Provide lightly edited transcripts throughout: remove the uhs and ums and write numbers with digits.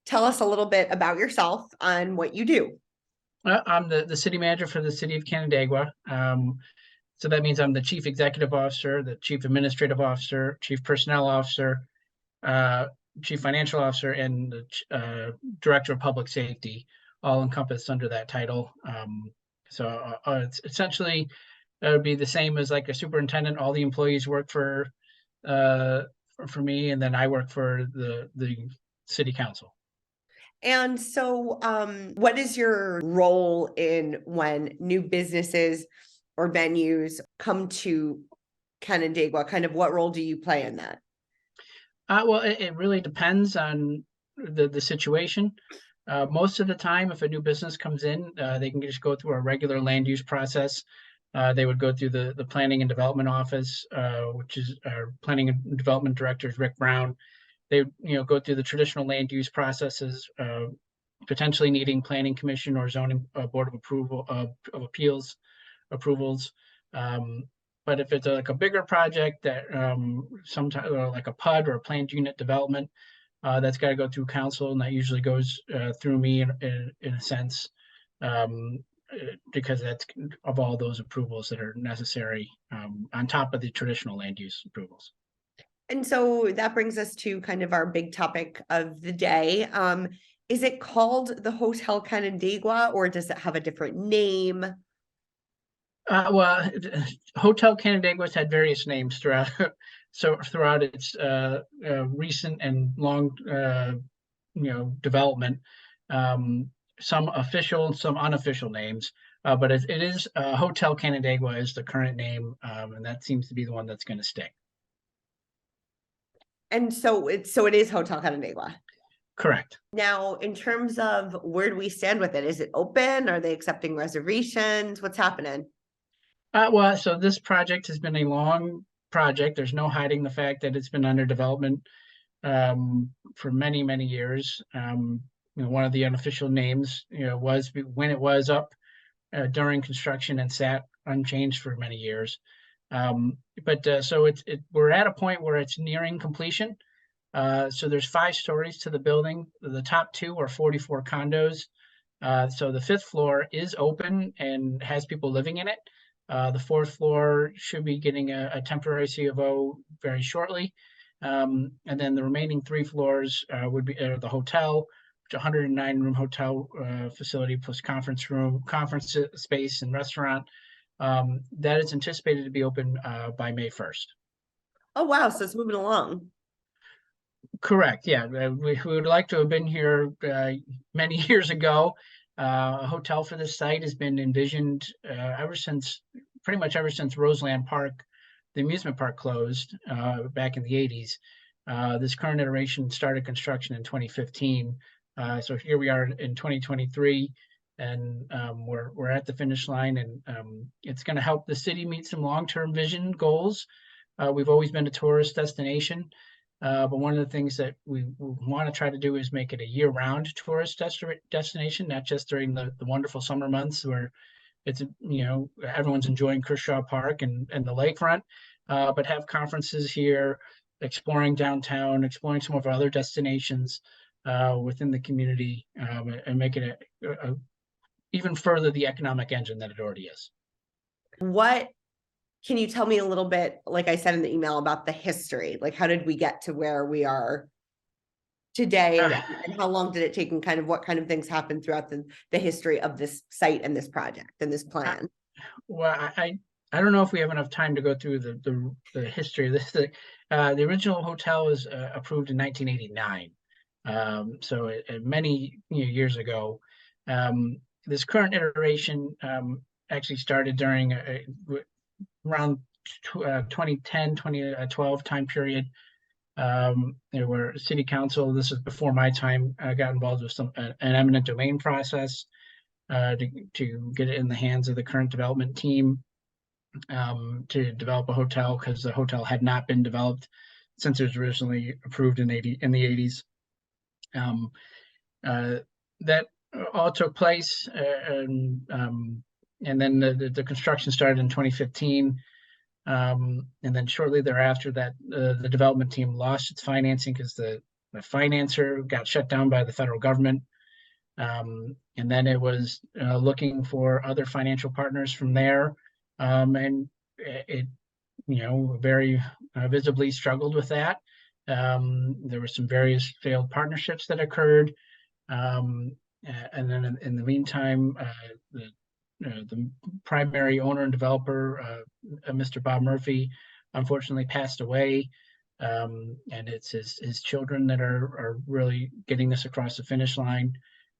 tell us a little bit about yourself and what you do. I'm the city manager for the city of Canandaigua. So that means I'm the chief executive officer, the chief administrative officer, chief personnel officer, uh, chief financial officer, and the director of public safety, all encompassed under that title. It's essentially it would be the same as like a superintendent. All the employees work uh, for me, and then I work for the city council. And so, what is your role in when new businesses or venues come to Canandaigua? Kind of what role do you play in that? Well, it really depends on the situation. Most of the time, if a new business comes in, they can just go through a regular land use process. They would go through the planning and development office, which is our planning and development director is Rick Brown. They go through the traditional land use processes, potentially needing planning commission or zoning board of approval of appeals approvals. Um, but if it's like a bigger project that sometimes like a PUD or a planned unit development, that's got to go through council, and that usually goes through me in a sense, um, because that's of all those approvals that are necessary on top of the traditional land use approvals. And so that brings us to kind of our big topic of the day. Is it called the Hotel Canadaigua or does it have a different name? Well, Hotel Canadaigua has had various names throughout, so throughout its recent and long, development. Um, some official, some unofficial names, but it is Hotel Canadaigua is the current name, and that seems to be the one that's going to stick. And so it is Hotel Canadaigua. Correct. Now, in terms of where do we stand with it? Is it open? Are they accepting reservations? What's happening? Well, so this project has been a long project. There's no hiding the fact that it's been under development for many, many years. One of the unofficial names, was when it was up during construction and sat unchanged for many years. But so we're at a point where it's nearing completion. So there's 5 stories to the building. The top 2 are 44 condos. So the 5th floor is open and has people living in it. The 4th floor should be getting a temporary C of O very shortly. And then the remaining 3 floors would be the hotel, which is a 109-room hotel facility plus conference space and restaurant. That is anticipated to be open by May 1st. Oh, wow. So it's moving along. Correct. Yeah, we would like to have been here many years ago. A hotel for this site has been envisioned pretty much ever since Roseland Park, the amusement park, closed back in the 80s. This current iteration started construction in 2015. So here we are in 2023, and we're at the finish line, and it's going to help the city meet some long-term vision goals. We've always been a tourist destination. But one of the things that we want to try to do is make it a year-round tourist destination, not just during the wonderful summer months where it's, everyone's enjoying Kershaw Park and the lakefront, but have conferences here, exploring downtown, exploring some of our other destinations within the community, and make it even further the economic engine that it already is. What can you tell me a little bit, like I said in the email, about the history? Like, how did we get to where we are today, and how long did it take, and kind of what kind of things happened throughout the history of this site and this project and this plan? Well, I don't know if we have enough time to go through the history of this. The original hotel was approved in 1989, so many years ago. This current iteration actually started during around 2010, 2012 time period. There were city council. This is before my time. I got involved with an eminent domain process to get it in the hands of the current development team to develop a hotel, because the hotel had not been developed since it was originally approved in the 80s. That all took place, and then the construction started in 2015. And then shortly thereafter, that the development team lost its financing because the the financer got shut down by the federal government. And then it was looking for other financial partners from there. And it, very visibly struggled with that. There were some various failed partnerships that occurred. And then in the meantime, the primary owner and developer, Mr. Bob Murphy, unfortunately passed away. And it's his children that are really getting this across the finish line.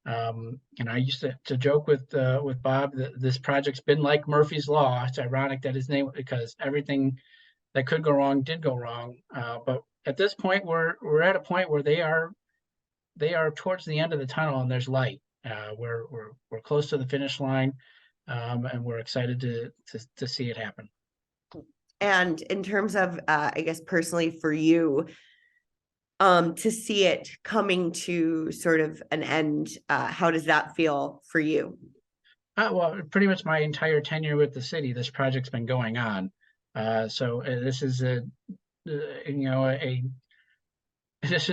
And I used to joke with Bob that this project's been like Murphy's Law. It's ironic that his name, because everything that could go wrong did go wrong. But at this point, we're at a point where they are towards the end of the tunnel, and there's light. We're close to the finish line, and we're excited to see it happen. And in terms of, I guess personally for you, to see it coming to sort of an end, how does that feel for you? Well, pretty much my entire tenure with the city, this project's been going on. So this is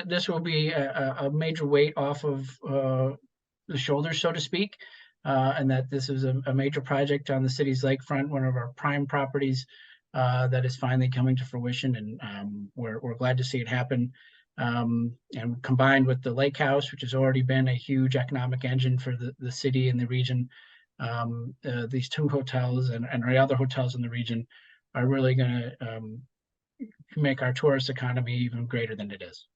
this will be a major weight off of the shoulders, so to speak, and that this is a major project on the city's lakefront, one of our prime properties that is finally coming to fruition, and we're glad to see it happen. And combined with the lake house, which has already been a huge economic engine for the city and the region, these two hotels and our other hotels in the region are really going to make our tourist economy even greater than it is.